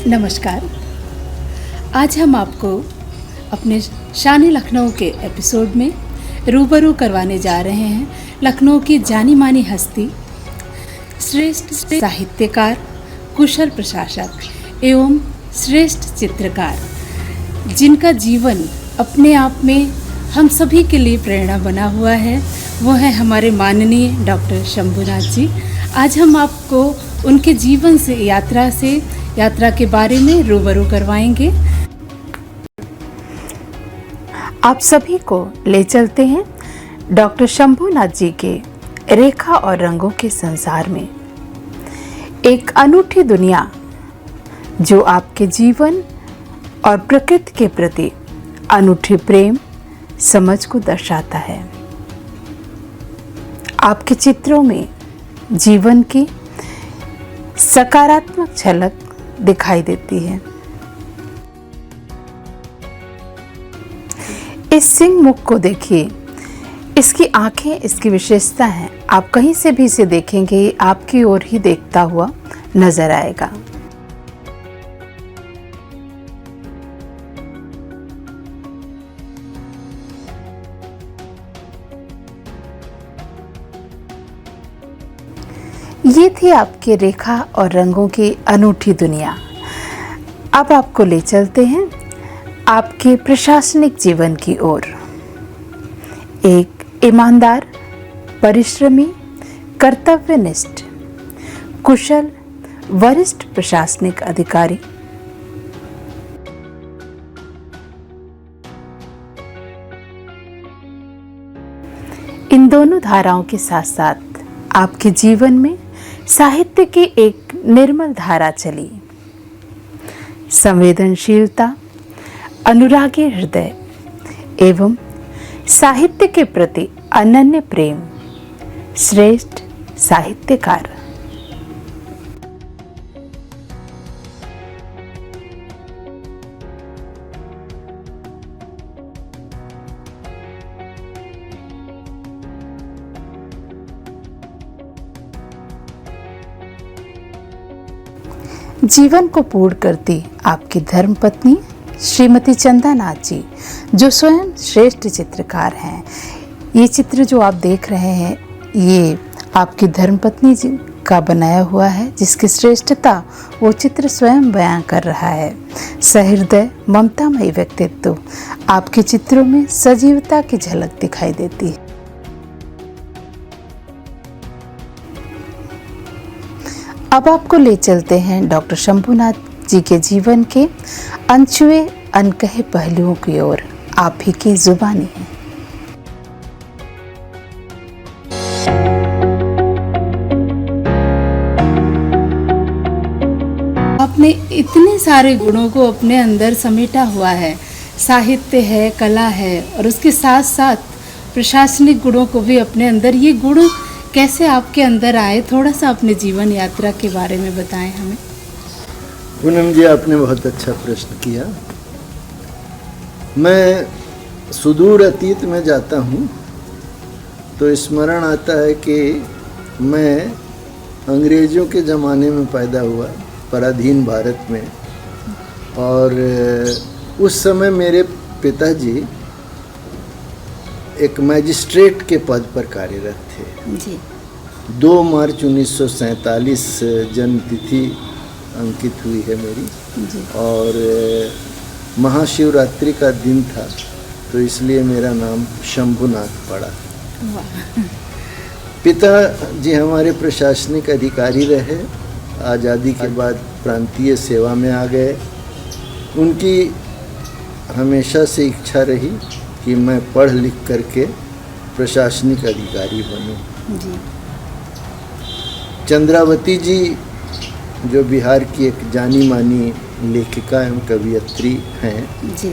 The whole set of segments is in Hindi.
नमस्कार। आज हम आपको अपने शान लखनऊ के एपिसोड में रूबरू करवाने जा रहे हैं लखनऊ की जानी मानी हस्ती, श्रेष्ठ साहित्यकार, कुशल प्रशासक एवं श्रेष्ठ चित्रकार, जिनका जीवन अपने आप में हम सभी के लिए प्रेरणा बना हुआ है। वो है हमारे माननीय डॉक्टर शंभुनाथ जी। आज हम आपको उनके जीवन से यात्रा के बारे में रूबरू करवाएंगे। आप सभी को ले चलते हैं डॉक्टर शंभुनाथ जी के रेखा और रंगों के संसार में, एक अनूठी दुनिया जो आपके जीवन और प्रकृति के प्रति अनूठी प्रेम समझ को दर्शाता है। आपके चित्रों में जीवन की सकारात्मक झलक दिखाई देती है। इस सिंह मुख को देखिए, इसकी आंखें इसकी विशेषता है। आप कहीं से भी इसे देखेंगे आपकी ओर ही देखता हुआ नजर आएगा। ये थी आपके रेखा और रंगों की अनूठी दुनिया। अब आपको ले चलते हैं आपके प्रशासनिक जीवन की ओर। एक ईमानदार, परिश्रमी, कर्तव्यनिष्ठ, कुशल, वरिष्ठ प्रशासनिक अधिकारी। इन दोनों धाराओं के साथ साथ आपके जीवन में साहित्य की एक निर्मल धारा चली। संवेदनशीलता, अनुरागी हृदय एवं साहित्य के प्रति अनन्य प्रेम, श्रेष्ठ साहित्यकार। जीवन को पूर्ण करती आपकी धर्मपत्नी श्रीमती चंदानाथ जी, जो स्वयं श्रेष्ठ चित्रकार हैं। ये चित्र जो आप देख रहे हैं, ये आपकी धर्मपत्नी जी का बनाया हुआ है, जिसकी श्रेष्ठता वो चित्र स्वयं बयां कर रहा है। सहृदय, ममतामयी व्यक्तित्व आपके चित्रों में सजीवता की झलक दिखाई देती है। अब आपको ले चलते हैं डॉक्टर शंभुनाथ जी के जीवन के अनछुए अनकहे पहलुओं की ओर। आप ही की जुबानी है। आपने इतने सारे गुणों को अपने अंदर समेटा हुआ है। साहित्य है, कला है और उसके साथ साथ प्रशासनिक गुणों को भी अपने अंदर। ये गुण कैसे आपके अंदर आए? थोड़ा सा अपने जीवन यात्रा के बारे में बताएं हमें। पूनम जी, आपने बहुत अच्छा प्रश्न किया। मैं सुदूर अतीत में जाता हूँ तो स्मरण आता है कि मैं अंग्रेज़ों के ज़माने में पैदा हुआ, पराधीन भारत में। और उस समय मेरे पिताजी एक मैजिस्ट्रेट के पद पर कार्यरत थे जी। 2 मार्च 1947 जन्म तिथि अंकित हुई है मेरी जी। और महाशिवरात्रि का दिन था, तो इसलिए मेरा नाम शंभुनाथ पड़ा। पिताजी हमारे प्रशासनिक अधिकारी रहे। आज़ादी के बाद प्रांतीय सेवा में आ गए। उनकी हमेशा से इच्छा रही कि मैं पढ़ लिख करके प्रशासनिक अधिकारी बनूं जी। चंद्रावती जी, जो बिहार की एक जानी मानी लेखिका एवं कवियत्री हैं जी,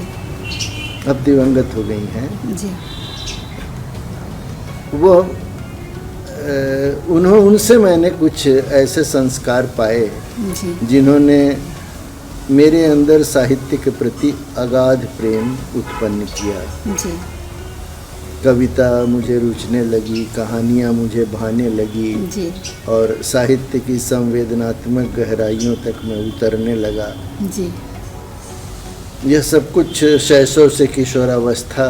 अब दिवंगत हो गई हैं जी। वो उनसे मैंने कुछ ऐसे संस्कार पाए जी, जिन्होंने मेरे अंदर साहित्य के प्रति अगाध प्रेम उत्पन्न किया जी। कविता मुझे रुचने लगी, कहानियाँ मुझे भाने लगी जी और साहित्य की संवेदनात्मक गहराइयों तक मैं उतरने लगा। जी यह सब कुछ शैशव से किशोरावस्था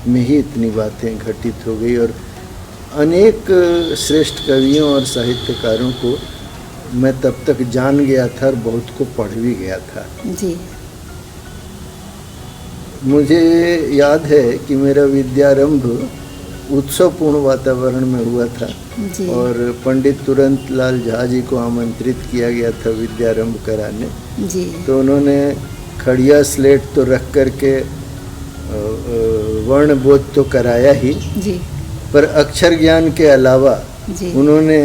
में ही इतनी बातें घटित हो गई और अनेक श्रेष्ठ कवियों और साहित्यकारों को मैं तब तक जान गया था और बहुत को पढ़ भी गया था। जी मुझे याद है कि मेरा विद्यारंभ उत्सवपूर्ण वातावरण में हुआ था जी और पंडित तुरंत लाल झा जी को आमंत्रित किया गया था विद्यारंभ कराने। जी तो उन्होंने खड़िया स्लेट तो रख करके वर्ण बोध तो कराया ही, जी पर अक्षर ज्ञान के अलावा जी उन्होंने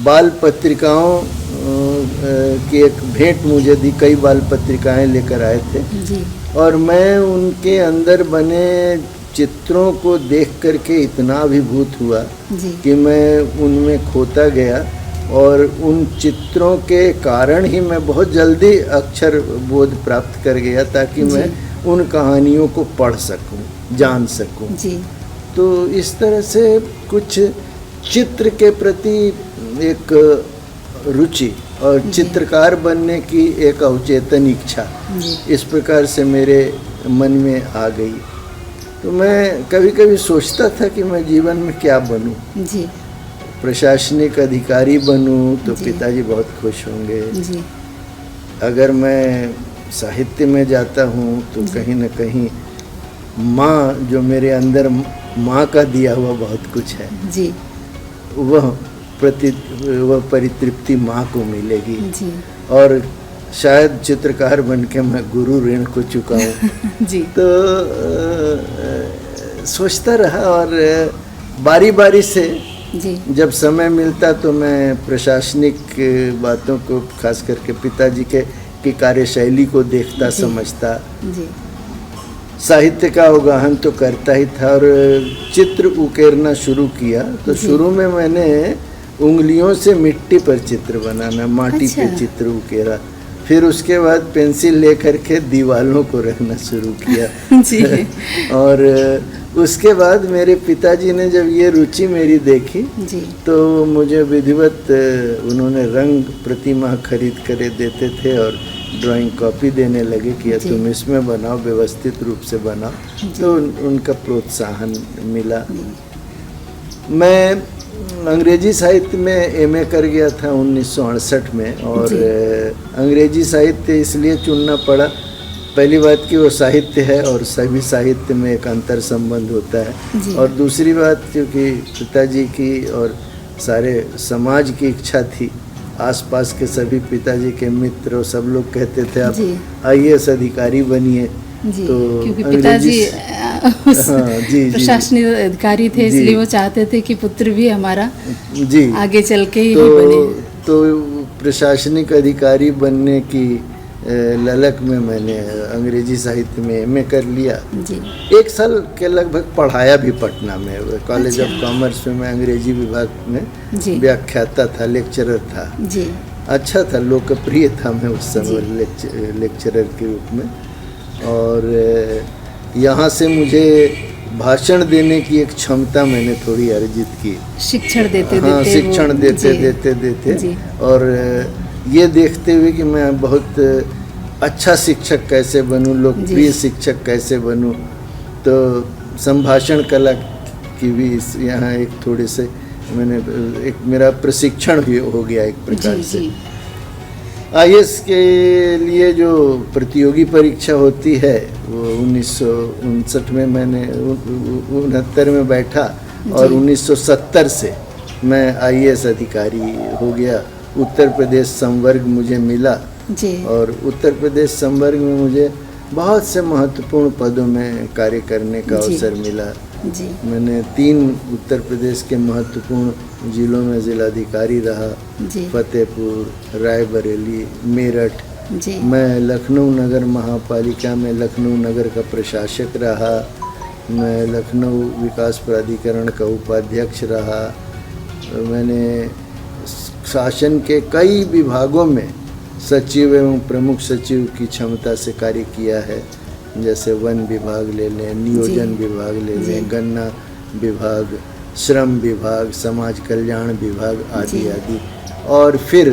बाल पत्रिकाओं की एक भेंट मुझे दी। कई बाल पत्रिकाएं लेकर आए थे जी और मैं उनके अंदर बने चित्रों को देख करके इतना अभिभूत हुआ जी कि मैं उनमें खोता गया और उन चित्रों के कारण ही मैं बहुत जल्दी अक्षर बोध प्राप्त कर गया ताकि मैं उन कहानियों को पढ़ सकूं, जान सकूं। जी तो इस तरह से कुछ चित्र के प्रति एक रुचि और चित्रकार बनने की एक अवचेतन इच्छा जी इस प्रकार से मेरे मन में आ गई। तो मैं कभी कभी सोचता था कि मैं जीवन में क्या बनूं। जी प्रशासनिक अधिकारी बनूं तो जी। पिताजी बहुत खुश होंगे। जी अगर मैं साहित्य में जाता हूं तो कहीं न कहीं माँ, जो मेरे अंदर माँ का दिया हुआ बहुत कुछ है, जी वह परितृप्ति माँ को मिलेगी जी और शायद चित्रकार बन के मैं गुरु ऋण को चुकाऊं। जी तो सोचता रहा और बारी बारी से जी जब समय मिलता तो मैं प्रशासनिक बातों को, खास करके पिताजी की कार्यशैली को देखता जी। समझता। जी साहित्य का अवगाहन तो करता ही था और चित्र उकेरना शुरू किया। तो जी। शुरू में मैंने उंगलियों से मिट्टी पर चित्र बनाना, माटी पे अच्छा। चित्र उकेरा। फिर उसके बाद पेंसिल लेकर के दीवालों को रखना शुरू किया। जी और उसके बाद मेरे पिताजी ने जब ये रुचि मेरी देखी जी तो मुझे विधिवत उन्होंने रंग प्रतिमा खरीद कर देते थे और ड्राइंग कॉपी देने लगे कि जी। तुम इसमें बनाओ, व्यवस्थित रूप से बनाओ। जी। तो उनका प्रोत्साहन मिला। मैं अंग्रेजी साहित्य में एमए कर गया था 1968 में और जी। अंग्रेजी साहित्य इसलिए चुनना पड़ा, पहली बात कि वो साहित्य है और सभी साहित्य में एक अंतर संबंध होता है जी। और दूसरी बात क्योंकि पिताजी की और सारे समाज की इच्छा थी, आसपास के सभी पिताजी के मित्र और सब लोग कहते थे आप जी। आईएएस अधिकारी बनिए। जी तो क्योंकि अंग्रेजी पिताजी हाँ, जी। प्रशासनिक अधिकारी थे, जी। इसलिए वो चाहते थे कि पुत्र भी हमारा जी आगे चल के ही तो बने। तो प्रशासनिक अधिकारी बनने की ललक में मैंने अंग्रेजी साहित्य में एमए कर लिया। जी 1 साल के लगभग पढ़ाया भी पटना में, कॉलेज ऑफ अच्छा। कॉमर्स में मैं अंग्रेजी विभाग में जी व्याख्याता था, लेक्चरर था। जी अच्छा था, लोकप्रिय था मैं उस समय लेक्चरर के रूप में। और यहाँ से मुझे भाषण देने की एक क्षमता मैंने थोड़ी अर्जित की। शिक्षण देते हाँ, देते शिक्षण वो- देते जी, देते देते जी। और ये देखते हुए कि मैं बहुत अच्छा शिक्षक कैसे बनूं, लोकप्रिय शिक्षक कैसे बनूं, तो संभाषण कला की भी यहाँ एक थोड़े से मैंने एक मेरा प्रशिक्षण भी हो गया एक प्रकार जी से। जी आईएएस के लिए जो प्रतियोगी परीक्षा होती है वो 1959 में मैंने 69 में बैठा और 1970 से मैं आईएएस अधिकारी हो गया। उत्तर प्रदेश संवर्ग मुझे मिला जी और उत्तर प्रदेश संवर्ग में मुझे बहुत से महत्वपूर्ण पदों में कार्य करने का जी। अवसर मिला। जी मैंने 3 उत्तर प्रदेश के महत्वपूर्ण जिलों में जिलाधिकारी रहा, जी फतेहपुर, रायबरेली, मेरठ। जी मैं लखनऊ नगर महापालिका में लखनऊ नगर का प्रशासक रहा। मैं लखनऊ विकास प्राधिकरण का उपाध्यक्ष रहा। मैंने शासन के कई विभागों में सचिव एवं प्रमुख सचिव की क्षमता से कार्य किया है, जैसे वन विभाग ले लें, नियोजन जी। विभाग ले जी। लें, गन्ना विभाग, श्रम विभाग, समाज कल्याण विभाग आदि जी। आदि। और फिर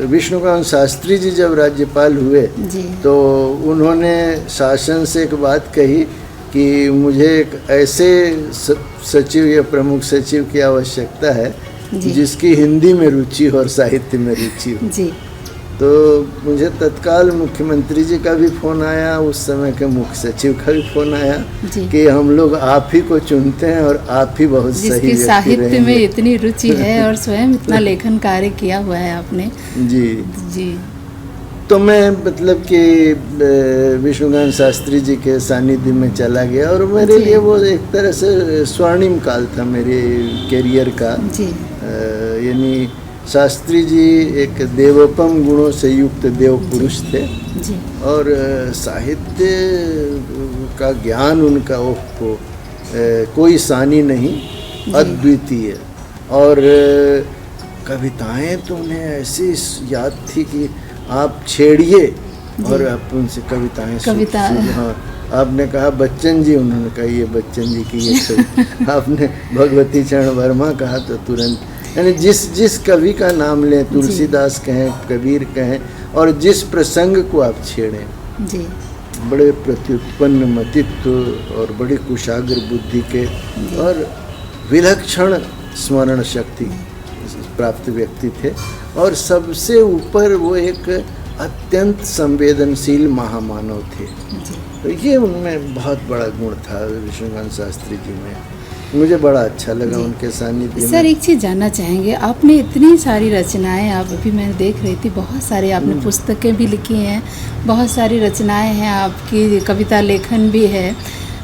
विष्णुकांत शास्त्री जी जब राज्यपाल हुए जी। तो उन्होंने शासन से एक बात कही कि मुझे एक ऐसे सचिव या प्रमुख सचिव की आवश्यकता है जी। जिसकी हिंदी में रुचि हो और साहित्य में रुचि हो। जी। तो मुझे तत्काल मुख्यमंत्री जी का भी फोन आया, उस समय के मुख्य सचिव का भी फोन आया जी। कि हम लोग आप ही को चुनते हैं और आप ही बहुत सही जिसकी व्यक्ति साहित्य में रहेंगे। इतनी रुचि है और स्वयं इतना लेखन कार्य किया हुआ है आपने। जी। जी। तो मैं मतलब कि विष्णुकांत शास्त्री जी के सानिध्य में चला गया और मेरे जी। लिए वो एक तरह से स्वर्णिम काल था मेरे करियर का। जी। यानी शास्त्री जी एक देवोपम गुणों से युक्त देव पुरुष थे जी। और साहित्य का ज्ञान उनका कोई सानी नहीं, अद्वितीय। और कविताएं तो उन्हें ऐसी याद थी कि आप छेड़िए और आप उनसे कविताएं हाँ, आपने कहा बच्चन जी, उन्होंने कहा ये बच्चन जी की ये आपने भगवती चरण वर्मा कहा तो तुरंत, यानी जिस कवि का नाम लें, तुलसीदास कहें, कबीर कहें, और जिस प्रसंग को आप छेड़ें, जी। बड़े प्रत्युत्पन्न मतित्व और बड़ी कुशाग्र बुद्धि के और विलक्षण स्मरण शक्ति प्राप्त व्यक्ति थे। और सबसे ऊपर वो एक अत्यंत संवेदनशील महामानव थे। तो ये उनमें बहुत बड़ा गुण था विष्णुकांत शास्त्री जी में। मुझे बड़ा अच्छा लगा उनके सानिध्य में। सर एक चीज़ जानना चाहेंगे, आपने इतनी सारी रचनाएं, आप अभी मैंने देख रही थी, बहुत सारे आपने पुस्तकें भी लिखी हैं, बहुत सारी रचनाएं हैं आपकी, कविता लेखन भी है।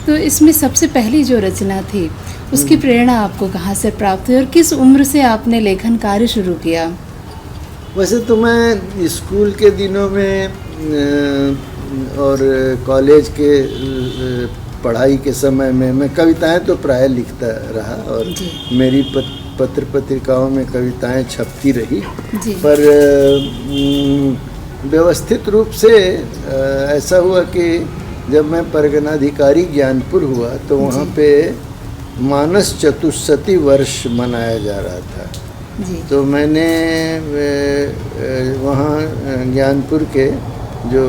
तो इसमें सबसे पहली जो रचना थी उसकी प्रेरणा आपको कहाँ से प्राप्त हुई और किस उम्र से आपने लेखन कार्य शुरू किया? वैसे तो मैं स्कूल के दिनों में और कॉलेज के पढ़ाई के समय में मैं कविताएं तो प्राय लिखता रहा और मेरी पत्र पत्रिकाओं में कविताएं छपती रही। पर व्यवस्थित रूप से ऐसा हुआ कि जब मैं परगनाधिकारी ज्ञानपुर हुआ तो वहाँ पे मानस चतुष्सती वर्ष मनाया जा रहा था। तो मैंने वहाँ ज्ञानपुर के जो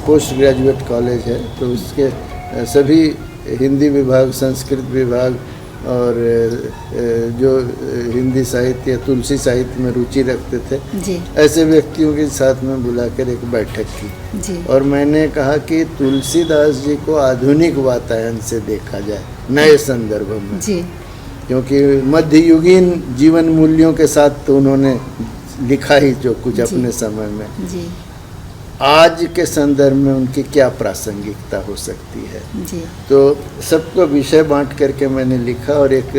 पोस्ट ग्रेजुएट कॉलेज है तो उसके सभी हिंदी विभाग, संस्कृत विभाग और जो हिंदी साहित्य या तुलसी साहित्य में रुचि रखते थे ऐसे व्यक्तियों के साथ में बुलाकर एक बैठक की और मैंने कहा कि तुलसीदास जी को आधुनिक वातायन से देखा जाए, नए संदर्भ में, क्योंकि मध्ययुगीन जीवन मूल्यों के साथ तो उन्होंने लिखा ही जो कुछ अपने समय में, आज के संदर्भ में उनकी क्या प्रासंगिकता हो सकती है। तो सबको विषय बांट करके मैंने लिखा और एक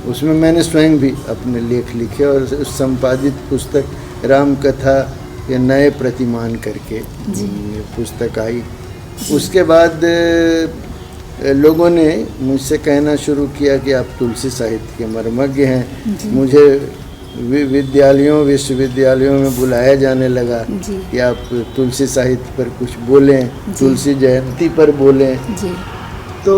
उसमें मैंने स्वयं भी अपने लेख लिखे और उस संपादित पुस्तक राम कथा या नए प्रतिमान करके पुस्तक आई। उसके बाद लोगों ने मुझसे कहना शुरू किया कि आप तुलसी साहित्य के मर्मज्ञ हैं। मुझे विद्यालयों विश्वविद्यालयों में बुलाया जाने लगा कि आप तुलसी साहित्य पर कुछ बोलें, तुलसी जयंती पर बोलें। तो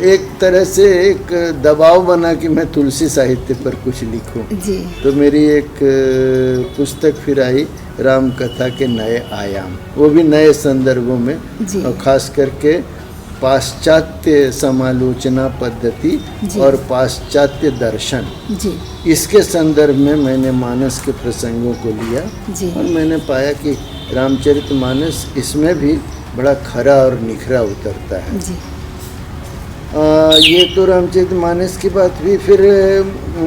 एक तरह से एक दबाव बना कि मैं तुलसी साहित्य पर कुछ लिखूं। तो मेरी एक पुस्तक फिर आई राम कथा के नए आयाम, वो भी नए संदर्भों में और खास करके पाश्चात्य समालोचना पद्धति और पाश्चात्य दर्शन, इसके संदर्भ में मैंने मानस के प्रसंगों को लिया और मैंने पाया कि रामचरितमानस इसमें भी बड़ा खरा और निखरा उतरता है। ये तो रामचरितमानस की बात हुई। फिर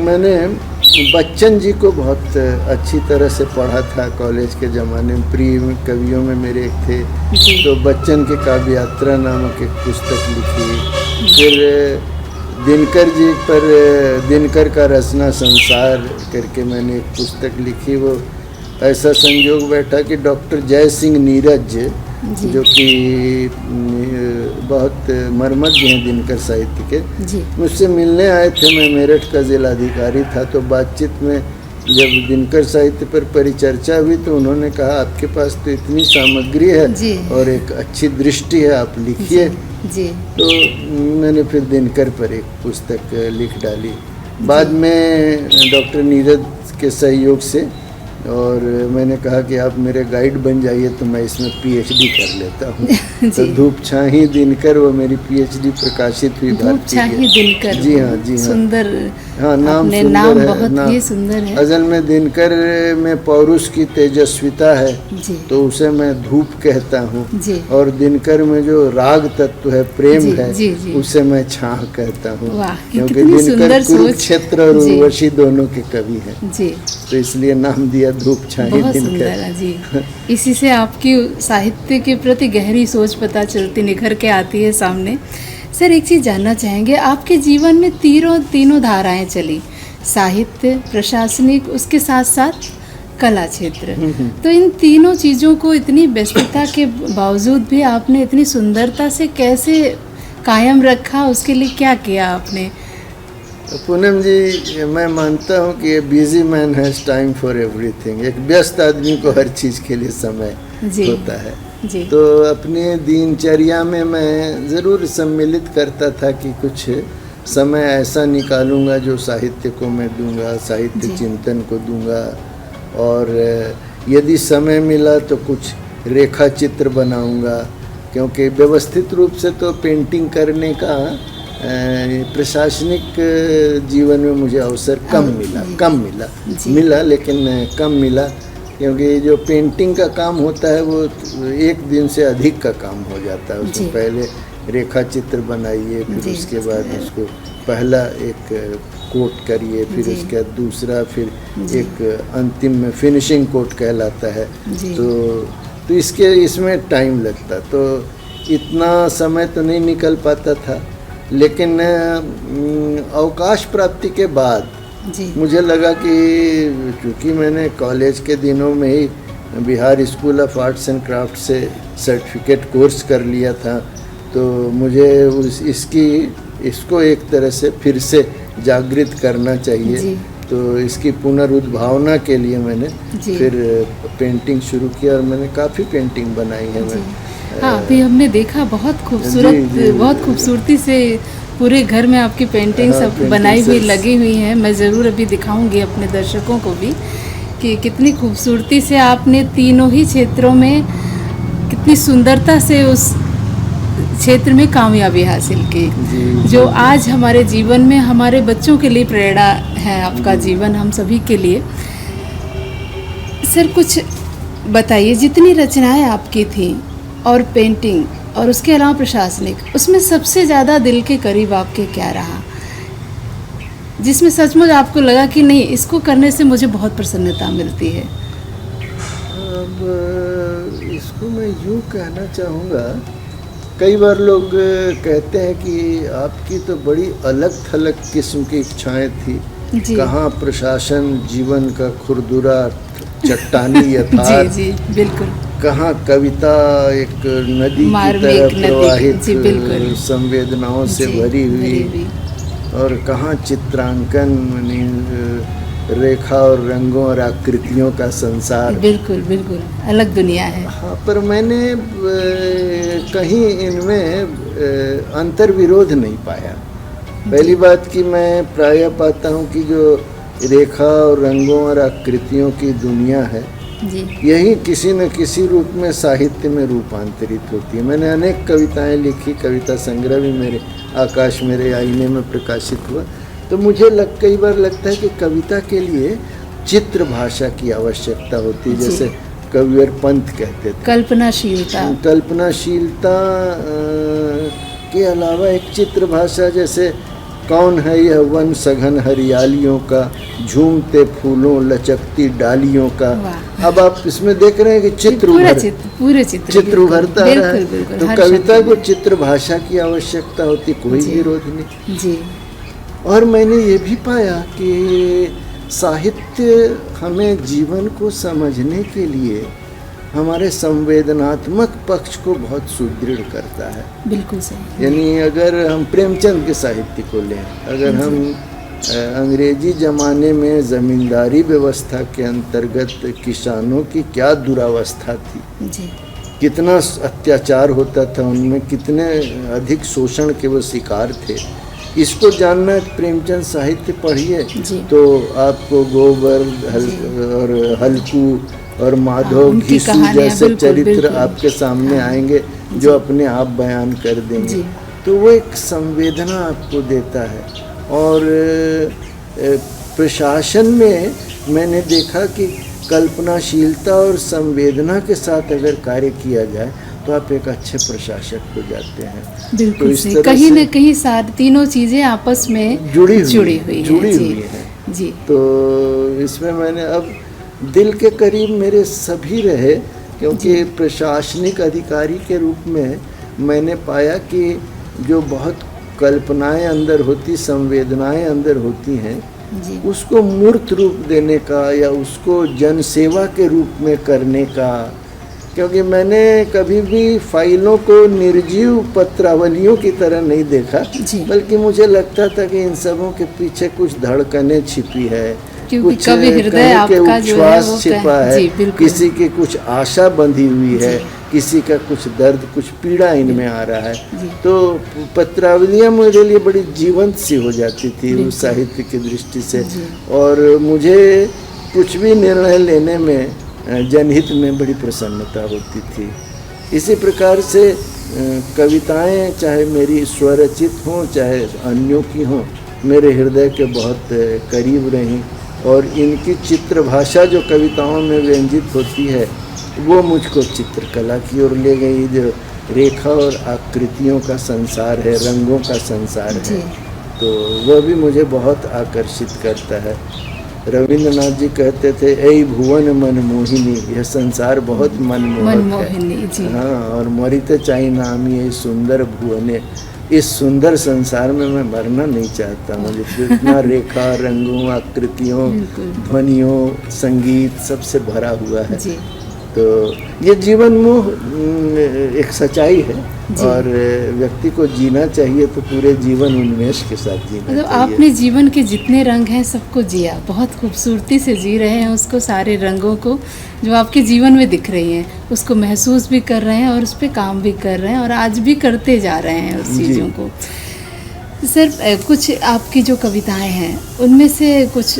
मैंने बच्चन जी को बहुत अच्छी तरह से पढ़ा था कॉलेज के ज़माने में। प्रिय कवियों में मेरे एक थे, तो बच्चन के काव्य यात्रा नामक एक पुस्तक लिखी। फिर दिनकर जी पर दिनकर का रचना संसार करके मैंने एक पुस्तक लिखी। वो ऐसा संयोग बैठा कि डॉक्टर जय सिंह नीरज जो कि बहुत मर्मज्ञ हैं दिनकर साहित्य के, मुझसे मिलने आए थे। मैं मेरठ का जिलाधिकारी था, तो बातचीत में जब दिनकर साहित्य पर परिचर्चा हुई तो उन्होंने कहा आपके पास तो इतनी सामग्री है जी। और एक अच्छी दृष्टि है, आप लिखिए। जी। तो मैंने फिर दिनकर पर एक पुस्तक लिख डाली। बाद में डॉक्टर नीरज के सहयोग से और मैंने कहा कि आप मेरे गाइड बन जाइए तो मैं इसमें पीएचडी कर लेता हूँ। तो धूप छाही दिनकर वो मेरी पीएचडी प्रकाशित हुई धूप छाही दिनकर। जी हाँ, जी हाँ। सुंदर। हाँ, नाम अपने सुंदर नाम है, बहुत नाम ही सुंदर है। असल में दिनकर में पौरुष की तेजस्विता है जी। तो उसे मैं धूप कहता हूँ। जी। और दिनकर में जो राग तत्व है, प्रेम जी, है, जी, जी। उसे मैं छाह कहता हूँ। वाह, क्योंकि कितनी सुंदर दिनकर सोच। कुरुक्षेत्र और जी। उर्वशी दोनों के कवि हैं, जी। तो इसलिए नाम दिया धूप छाही बहुत सुंदर दिनकर। है जी। इसी से आपकी साहित्य के प्रति गहरी सोच पता चलती, निखर के आती है सामने। सर, एक चीज़ जानना चाहेंगे, आपके जीवन में तीनों धाराएं चली, साहित्य, प्रशासनिक, उसके साथ साथ कला क्षेत्र। तो इन तीनों चीज़ों को इतनी व्यस्तता के बावजूद भी आपने इतनी सुंदरता से कैसे कायम रखा, उसके लिए क्या किया आपने? पूनम जी, मैं मानता हूँ कि busy man has time for everything. एक व्यस्त आदमी को हर चीज़ के लिए समय होता है। जी। तो अपने दिनचर्या में मैं ज़रूर सम्मिलित करता था कि कुछ समय ऐसा निकालूंगा जो साहित्य को मैं दूंगा, साहित्य चिंतन को दूंगा। और यदि समय मिला तो कुछ रेखा चित्र बनाऊंगा, क्योंकि व्यवस्थित रूप से तो पेंटिंग करने का प्रशासनिक जीवन में मुझे अवसर कम मिला, लेकिन कम मिला, क्योंकि जो पेंटिंग का काम होता है वो एक दिन से अधिक का काम हो जाता है। उसमें पहले रेखा चित्र बनाइए, फिर उसके बाद उसको पहला एक कोट करिए, फिर उसके बाद दूसरा, फिर एक अंतिम में फिनिशिंग कोट कहलाता है। तो इसमें टाइम लगता, तो इतना समय तो नहीं निकल पाता था। लेकिन अवकाश प्राप्ति के बाद मुझे लगा कि चूँकि मैंने कॉलेज के दिनों में ही Bihar school of arts and craft से सर्टिफिकेट कोर्स कर लिया था, तो मुझे इसको एक तरह से फिर से जागृत करना चाहिए। तो इसकी पुनरुद्भावना के लिए मैंने फिर पेंटिंग शुरू किया और मैंने काफ़ी पेंटिंग बनाई है। मैं हाँ, अभी हमने देखा, बहुत खूबसूरत, बहुत खूबसूरती से पूरे घर में आपकी पेंटिंग सब बनाई हुई लगी हुई हैं। मैं ज़रूर अभी दिखाऊंगी अपने दर्शकों को भी कि कितनी खूबसूरती से आपने तीनों ही क्षेत्रों में कितनी सुंदरता से उस क्षेत्र में कामयाबी हासिल की, जो आज हमारे जीवन में, हमारे बच्चों के लिए प्रेरणा है आपका जीवन, हम सभी के लिए। सर, कुछ बताइए, जितनी रचनाएं आपकी थी और पेंटिंग और उसके अलावा प्रशासनिक, उसमें सबसे ज़्यादा दिल के करीब आपके क्या रहा, जिसमें सचमुच आपको लगा कि नहीं, इसको करने से मुझे बहुत प्रसन्नता मिलती है? अब इसको मैं यूँ कहना चाहूँगा, कई बार लोग कहते हैं कि आपकी तो बड़ी अलग थलग किस्म की इच्छाएं थी, कहाँ प्रशासन जीवन का खुरदुरा चट्टानी यथार्थ, जी, बिल्कुल, कहाँ कविता एक नदी की तरह प्रवाहित संवेदनाओं से भरी हुई, और कहाँ चित्रांकन रेखा और रंगों और आकृतियों का संसार। बिल्कुल बिल्कुल अलग दुनिया है। हाँ, पर मैंने कहीं इनमें अंतर विरोध नहीं पाया। पहली बात कि मैं प्रायः पाता हूँ कि जो रेखा और रंगों और आकृतियों की दुनिया है जी, यही किसी न किसी रूप में साहित्य में रूपांतरित होती है। मैंने अनेक कविताएं लिखी, कविता संग्रह भी मेरे आकाश मेरे आईने में प्रकाशित हुआ। तो मुझे कई बार लगता है कि कविता के लिए चित्र भाषा की आवश्यकता होती है, जैसे कविवर पंत कहते थे, कल्पनाशीलता के अलावा एक चित्र भाषा, जैसे कौन है यह वन सघन हरियालियों का, झूमते फूलों लचकती डालियों का। अब आप इसमें देख रहे हैं कि चित्र उभरता है। तो कविता को चित्र भाषा की आवश्यकता होती, कोई विरोध नहीं जी। और मैंने ये भी पाया कि साहित्य हमें जीवन को समझने के लिए हमारे संवेदनात्मक पक्ष को बहुत सुदृढ़ करता है। बिल्कुल सही। यानी अगर हम प्रेमचंद के साहित्य को लें, अगर हम अंग्रेजी ज़माने में ज़मींदारी व्यवस्था के अंतर्गत किसानों की क्या दुरावस्था थी, जी कितना अत्याचार होता था उनमें, कितने अधिक शोषण के वो शिकार थे। इसको जानना है, प्रेमचंद साहित्य पढ़िए जी। तो आपको गोबर और हल्कू और माधव उनकी घीसू कहानियाँ जैसे बिल्कुल, चरित्र बिल्कुल। आपके सामने आएंगे जो अपने आप बयान कर देंगे। जी। तो वो एक संवेदना आपको देता है। और प्रशासन में मैंने देखा कि कल्पनाशीलता और संवेदना के साथ अगर कार्य किया जाए तो आप एक अच्छे प्रशासक हो जाते हैं। बिल्कुल तो इस सही, तरह कहीं से न कहीं सारी तीनों चीज़ें आपस में जुड़ी हुई हुई हैं। हैं। जी तो इसमें मैंने अब दिल के करीब मेरे सभी रहे, क्योंकि प्रशासनिक अधिकारी के रूप में मैंने पाया कि जो बहुत कल्पनाएं अंदर होती, संवेदनाएं अंदर होती हैं, जी उसको मूर्त रूप देने का या उसको जनसेवा के रूप में करने का। क्योंकि मैंने कभी भी फाइलों को निर्जीव पत्रावलियों की तरह नहीं देखा, जी। बल्कि मुझे लगता था कि इन सबों के पीछे कुछ धड़कनें छिपी है, क्योंकि कुछ कवि हृदय कहीं के आपका जो है वो उच्छ्वास छिपा है, जी बिल्कुल। किसी की कुछ आशा बंधी हुई है, जी। किसी का कुछ दर्द, कुछ पीड़ा इनमें आ रहा है। जी। तो पत्रावलियाँ मेरे लिए बड़ी जीवंत सी हो जाती थी बिल्कुल। उस साहित्य की दृष्टि से। जी। और मुझे कुछ भी निर्णय लेने में जनहित में बड़ी प्रसन्नता होती थी। इसी प्रकार से कविताएं चाहे मेरी स्वरचित हों चाहे अन्यों की हों, मेरे हृदय के बहुत करीब रहीं। और इनकी चित्र भाषा जो कविताओं में व्यंजित होती है वो मुझको चित्रकला की ओर ले गई, जो रेखा और आकृतियों का संसार है, रंगों का संसार है, तो वह भी मुझे बहुत आकर्षित करता है। रविंद्रनाथ जी कहते थे, ऐ भुवन मनमोहिनी, यह संसार बहुत मनमोहक है। जी। हाँ, और मरिते चाही नामी ये सुंदर भुवने, इस सुंदर संसार में मैं मरना नहीं चाहता हूँ, जितना रेखा, रंगों, आकृतियों, ध्वनियों, संगीत सबसे भरा हुआ है। जी। तो ये जीवन मोह एक सच्चाई है और व्यक्ति को जीना चाहिए तो पूरे जीवन उन्मेष के साथ जीना मतलब चाहिए। आपने जीवन के जितने रंग हैं सबको जिया, बहुत खूबसूरती से जी रहे हैं उसको, सारे रंगों को जो आपके जीवन में दिख रही हैं उसको महसूस भी कर रहे हैं और उस पर काम भी कर रहे हैं और आज भी करते जा रहे हैं उस चीज़ों को। सर, कुछ आपकी जो कविताएं हैं उनमें से कुछ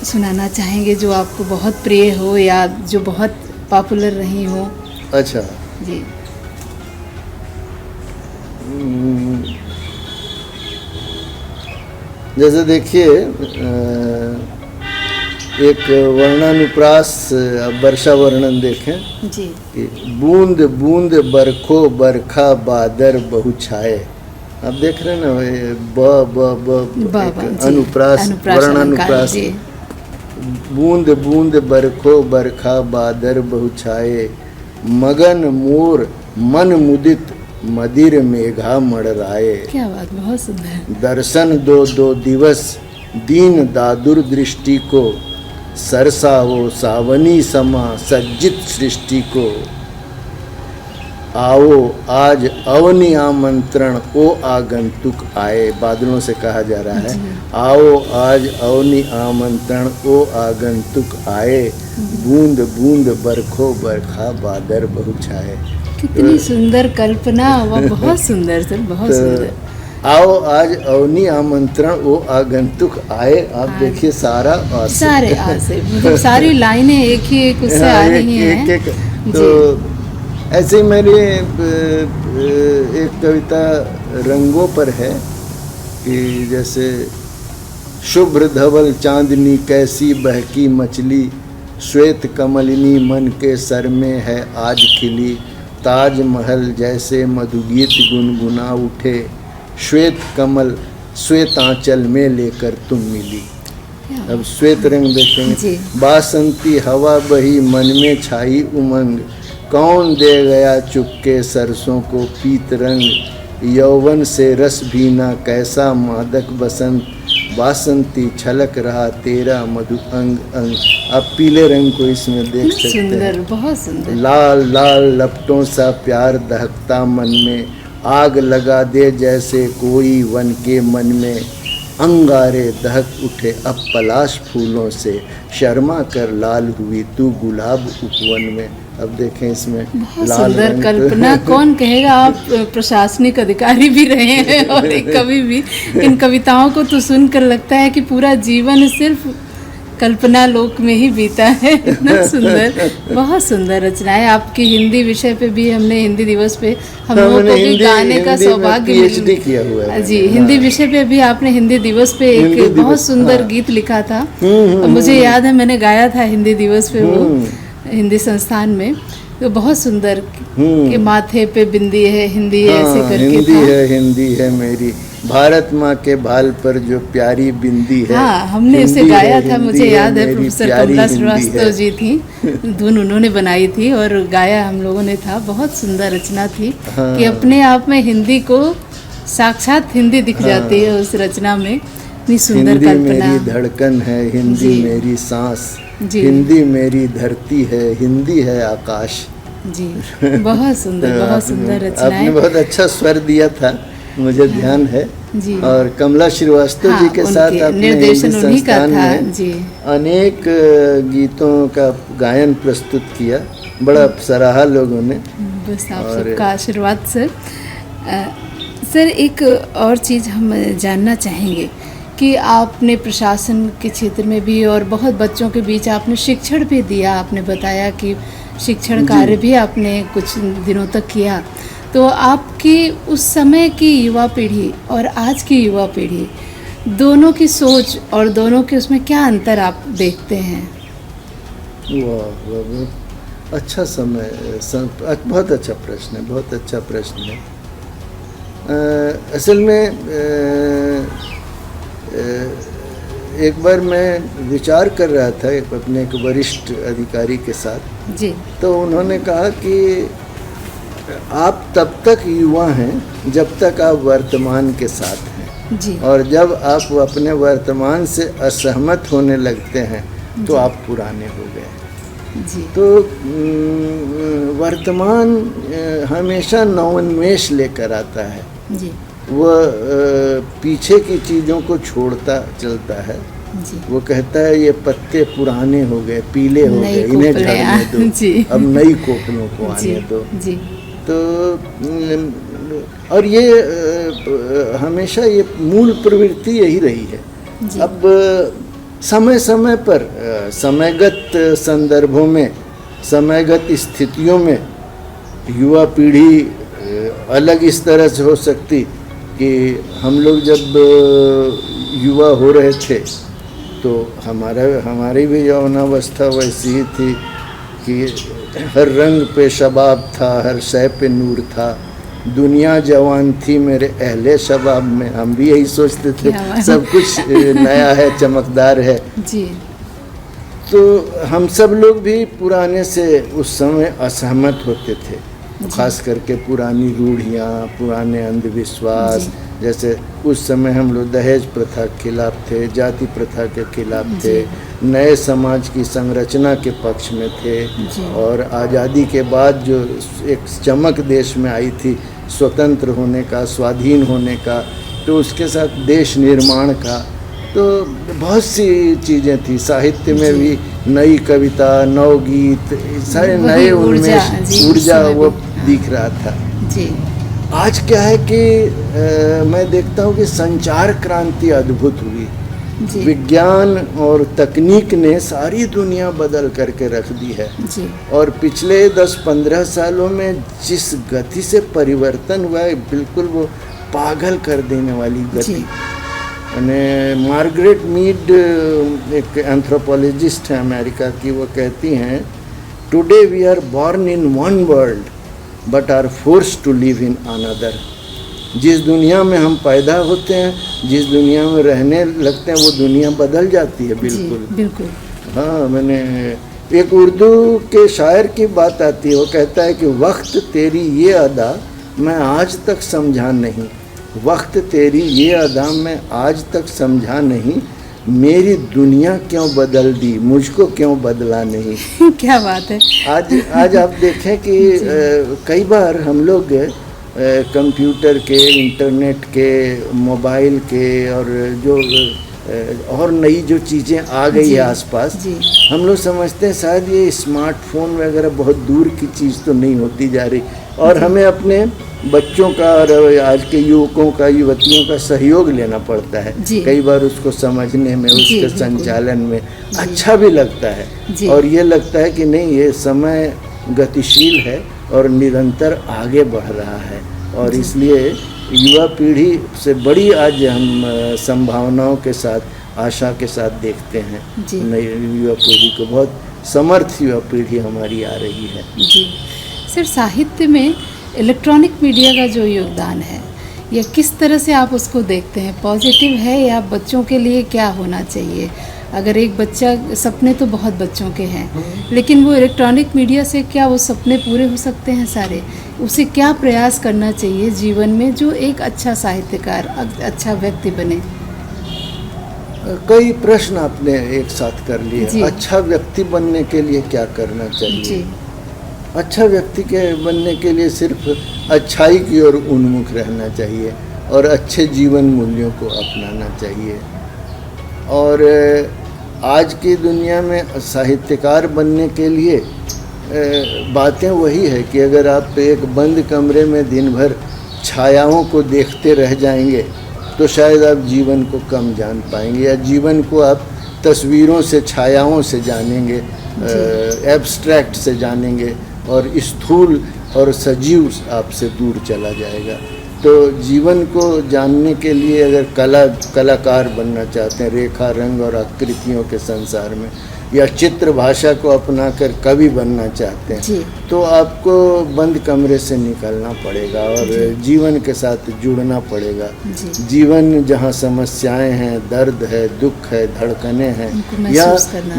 सुनाना चाहेंगे जो आपको बहुत प्रिय हो या जो बहुत पॉपुलर रही हो? अच्छा जी। जैसे देखिए, एक वर्णानुप्रास वर्षा वर्णन देखें जी। कि बूंद बूंद बरखो बरखा बादर बहु छाए। आप देख रहे हैं ना, ब अनुप्रास, वर्णानुप्रास। बूंद बूंद बरखो बरखा बादर बहु छाए, मगन मोर मन मुदित मदिर मेघा मड़राए। क्या बात, बहुत सुंदर। दर्शन दो दो दिवस दीन दादुर दृष्टि को, सरसा वो सावनी समा सज्जित सृष्टि को। आओ आज अवनि आमंत्रण ओ आगंतुक आए। बादलों से कहा जा रहा है, आओ आज अवनि आमंत्रण ओ आगंतुक आए, बूंद बूंद बरखो बरखा बादर बहु छाए। कितनी सुंदर कल्पना, वह बहुत सुंदर सर, बहुत सुंदर। आओ आज अवनि आमंत्रण ओ आगंतुक आए। आप देखिए सारा सारे से मतलब सारी लाइनें एक ही एक उससे आ रही हैं। एक तो ऐसे ही मेरी एक कविता रंगों पर है कि जैसे शुभ्र धवल चांदनी कैसी बहकी मछली, श्वेत कमलिनी मन के सर में है आज खिली, ताजमहल जैसे मधुगीत गुनगुना उठे, श्वेत कमल श्वेत आंचल में लेकर तुम मिली। अब श्वेत रंग देखेंगे, बासंती हवा बही मन में छाई उमंग, कौन दे गया चुपके सरसों को पीत रंग, यौवन से रस भीना कैसा मादक बसंत, बासंती छलक रहा तेरा मधु अंग अंग। आप पीले रंग को इसमें देख सकते हैं, सुंदर, बहुत सुंदर। लाल लाल लपटों सा प्यार दहकता मन में, आग लगा दे जैसे कोई वन के मन में, अंगारे दहक उठे अब पलाश फूलों से, शर्मा कर लाल हुई तू गुलाब उपवन में। अब देखें इसमें बहुत लाल सुंदर रंग कल्पना। कौन कहेगा आप प्रशासनिक अधिकारी भी रहे हैं और एक कवि भी। इन कविताओं को तो सुनकर लगता है कि पूरा जीवन सिर्फ कल्पना लोक में ही बीता है। इतना सुंदर, बहुत सुंदर रचनाएं। आपकी हिंदी विषय पे भी हमने हिंदी दिवस पे हम लोगों को भी गाने का सौभाग्य PhD किया हुआ है जी। हिंदी विषय पे भी आपने हिंदी दिवस पे एक बहुत सुंदर गीत लिखा था। मुझे याद है मैंने गाया था हिंदी दिवस पे वो हिंदी संस्थान में। तो बहुत सुंदर कि माथे पे बिंदी है हिंदी है ऐसे करके हिंदी है मेरी भारत माँ के बाल पर जो प्यारी बिंदी है। हाँ, हमने उसे गाया था। मुझे याद है प्रोफेसर कमला श्रीवास्तव जी थी, धुन उन्होंने बनाई थी और गाया हम लोगों ने था। बहुत सुंदर रचना थी। हाँ। कि अपने आप में हिंदी को साक्षात हिंदी दिख जाती है उस रचना में। इतनी सुंदर कल्पना। मेरी धड़कन है हिंदी मेरी सांस, हिंदी मेरी धरती है, हिंदी है आकाश। जी, बहुत सुंदर, बहुत सुंदर रचना। आपने बहुत अच्छा स्वर दिया था, मुझे ध्यान है जी। और कमला श्रीवास्तव जी के साथ आपने हिंदी संस्थान में जी अनेक गीतों का गायन प्रस्तुत किया, बड़ा सराहा लोगों ने। बस आप सबका आशीर्वाद सर। सर एक और चीज़ हम जानना चाहेंगे कि आपने प्रशासन के क्षेत्र में भी और बहुत बच्चों के बीच आपने शिक्षण भी दिया। आपने बताया कि शिक्षण कार्य भी आपने कुछ दिनों तक किया। तो आपकी उस समय की युवा पीढ़ी और आज की युवा पीढ़ी दोनों की सोच और दोनों के उसमें क्या अंतर आप देखते हैं? वाह, अच्छा समय, बहुत अच्छा प्रश्न है, बहुत अच्छा प्रश्न है। असल में एक बार मैं विचार कर रहा था अपने एक वरिष्ठ अधिकारी के साथ जी। तो उन्होंने कहा कि आप तब तक युवा हैं जब तक आप वर्तमान के साथ हैं जी। और जब आप अपने वर्तमान से असहमत होने लगते हैं तो आप पुराने हो गए जी। तो वर्तमान हमेशा नवोन्मेष लेकर आता है जी। वह पीछे की चीज़ों को छोड़ता चलता है जी। वो कहता है ये पत्ते पुराने हो गए, पीले हो गए, इन्हें झड़ने दो, अब नई कोपलों को आने दो जी। तो और ये हमेशा ये मूल प्रवृत्ति यही रही है। अब समय समय पर समयगत संदर्भों में, समयगत स्थितियों में युवा पीढ़ी अलग इस तरह से हो सकती कि हम लोग जब युवा हो रहे थे तो हमारी भी यौवनावस्था वैसी ही थी कि हर रंग पे शबाब था, हर शय पे नूर था, दुनिया जवान थी मेरे अहले शबाब में। हम भी यही सोचते थे सब कुछ नया है, चमकदार है जी। तो हम सब लोग भी पुराने से उस समय असहमत होते थे, खास करके पुरानी रूढ़ियाँ, पुराने अंधविश्वास। जैसे उस समय हम लोग दहेज प्रथा के खिलाफ थे, जाति प्रथा के खिलाफ थे, नए समाज की संरचना के पक्ष में थे। और आज़ादी के बाद जो एक चमक देश में आई थी स्वतंत्र होने का, स्वाधीन होने का, तो उसके साथ देश निर्माण का, तो बहुत सी चीज़ें थी। साहित्य में भी नई कविता, नवगीत, सारे नए उन्मेष, ऊर्जा वो दिख रहा था जी। आज क्या है कि मैं देखता हूँ कि संचार क्रांति अद्भुत हुई। विज्ञान और तकनीक ने सारी दुनिया बदल करके रख दी है जी। और पिछले 10-15 सालों में जिस गति से परिवर्तन हुआ है, बिल्कुल वो पागल कर देने वाली गति। मार्गरेट मीड एक एंथ्रोपोलॉजिस्ट है अमेरिका की, वो कहती हैं today we are born in one world but are forced to live in another. जिस दुनिया में हम पैदा होते हैं, जिस दुनिया में रहने लगते हैं, वो दुनिया बदल जाती है बिल्कुल। हाँ, मैंने एक उर्दू के शायर की बात आती है, वो कहता है कि वक्त तेरी ये अदा मैं आज तक समझा नहीं, वक्त तेरी ये अदा मैं आज तक समझा नहीं, मेरी दुनिया क्यों बदल दी, मुझको क्यों बदला नहीं। क्या बात है। आज आप देखें कि कई बार हम लोग कंप्यूटर के, इंटरनेट के, मोबाइल के और जो और नई जो चीज़ें आ गई है आसपास, हम लोग समझते हैं शायद ये स्मार्टफोन वगैरह बहुत दूर की चीज़ तो नहीं होती जा रही, और हमें अपने बच्चों का और आज के युवकों का, युवतियों का सहयोग लेना पड़ता है कई बार उसको समझने में, उसके संचालन में। अच्छा भी लगता है और ये लगता है कि नहीं, ये समय गतिशील है और निरंतर आगे बढ़ रहा है, और इसलिए युवा पीढ़ी से बड़ी आज हम संभावनाओं के साथ, आशा के साथ देखते हैं नई युवा पीढ़ी को। बहुत समर्थ युवा पीढ़ी हमारी आ रही है। जी सर, साहित्य में इलेक्ट्रॉनिक मीडिया का जो योगदान है, या किस तरह से आप उसको देखते हैं? पॉजिटिव है या बच्चों के लिए क्या होना चाहिए? अगर एक बच्चा, सपने तो बहुत बच्चों के हैं, लेकिन वो इलेक्ट्रॉनिक मीडिया से क्या वो सपने पूरे हो सकते हैं सारे? उसे क्या प्रयास करना चाहिए जीवन में जो एक अच्छा साहित्यकार, अच्छा व्यक्ति बने? कई प्रश्न आपने एक साथ कर लिए। अच्छा व्यक्ति बनने के लिए क्या करना चाहिए? अच्छा व्यक्ति के बनने के लिए सिर्फ अच्छाई की ओर उन्मुख रहना चाहिए और अच्छे जीवन मूल्यों को अपनाना चाहिए। और आज की दुनिया में साहित्यकार बनने के लिए बातें वही है कि अगर आप एक बंद कमरे में दिन भर छायाओं को देखते रह जाएंगे तो शायद आप जीवन को कम जान पाएंगे, या जीवन को आप तस्वीरों से, छायाओं से जानेंगे, एब्स्ट्रैक्ट से जानेंगे, और स्थूल और सजीव आपसे दूर चला जाएगा। तो जीवन को जानने के लिए अगर कलाकार बनना चाहते हैं, रेखा, रंग और आकृतियों के संसार में, या चित्र भाषा को अपनाकर कवि बनना चाहते हैं, तो आपको बंद कमरे से निकलना पड़ेगा और जीवन के साथ जुड़ना पड़ेगा। जीवन जहाँ समस्याएं हैं, दर्द है, दुख है, धड़कने हैं, या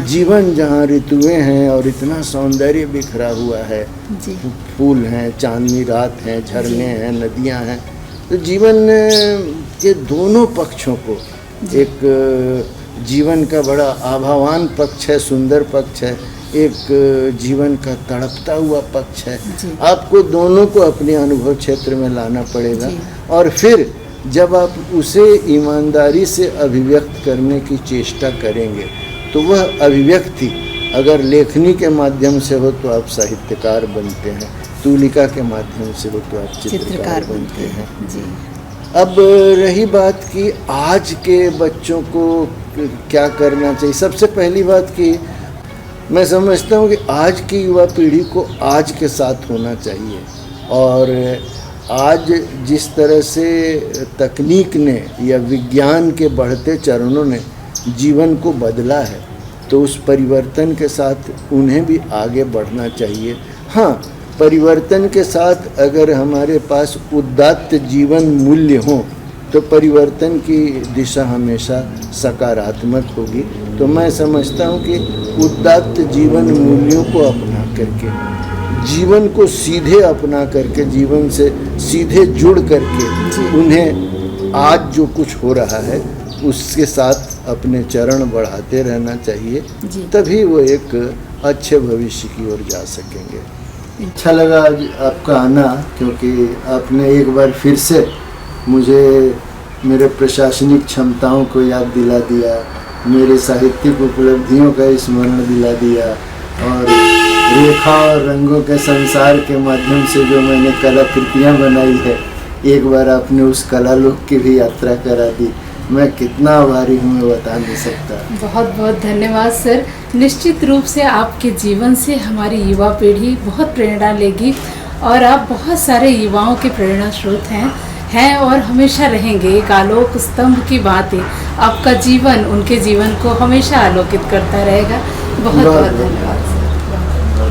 जीवन जहाँ ऋतुएं हैं और इतना सौंदर्य बिखरा हुआ है, फूल हैं, चांदनी रात है, झरने हैं, नदियाँ हैं, तो जीवन के दोनों पक्षों को, एक जीवन का बड़ा आभावान पक्ष है, सुंदर पक्ष है, एक जीवन का तड़पता हुआ पक्ष है। आपको दोनों को अपने अनुभव क्षेत्र में लाना पड़ेगा, और फिर जब आप उसे ईमानदारी से अभिव्यक्त करने की चेष्टा करेंगे तो वह अभिव्यक्ति अगर लेखनी के माध्यम से हो तो आप साहित्यकार बनते हैं, तूलिका के माध्यम से हो तो आप चित्रकार बनते हैं। अब रही बात कि आज के बच्चों को क्या करना चाहिए, सबसे पहली बात कि मैं समझता हूँ कि आज की युवा पीढ़ी को आज के साथ होना चाहिए, और आज जिस तरह से तकनीक ने या विज्ञान के बढ़ते चरणों ने जीवन को बदला है, तो उस परिवर्तन के साथ उन्हें भी आगे बढ़ना चाहिए। हाँ, परिवर्तन के साथ अगर हमारे पास उदात्त जीवन मूल्य हों तो परिवर्तन की दिशा हमेशा सकारात्मक होगी। तो मैं समझता हूँ कि उदात्त जीवन मूल्यों को अपना करके, जीवन को सीधे अपना करके, जीवन से सीधे जुड़ करके, उन्हें आज जो कुछ हो रहा है उसके साथ अपने चरण बढ़ाते रहना चाहिए, तभी वो एक अच्छे भविष्य की ओर जा सकेंगे। अच्छा लगा आज आपका आना, क्योंकि आपने एक बार फिर से मुझे मेरे प्रशासनिक क्षमताओं को याद दिला दिया, मेरे साहित्यिक उपलब्धियों का स्मरण दिला दिया, और रेखा और रंगों के संसार के माध्यम से जो मैंने कलाकृतियाँ बनाई है, एक बार आपने उस कला लोक की भी यात्रा करा दी। मैं कितना आभारी हूँ मैं बता नहीं सकता। बहुत बहुत धन्यवाद सर। निश्चित रूप से आपके जीवन से हमारी युवा पीढ़ी बहुत प्रेरणा लेगी, और आप बहुत सारे युवाओं के प्रेरणा स्रोत हैं और हमेशा रहेंगे। एक आलोक स्तंभ की भांति आपका जीवन उनके जीवन को हमेशा आलोकित करता रहेगा। बहुत बहुत धन्यवाद।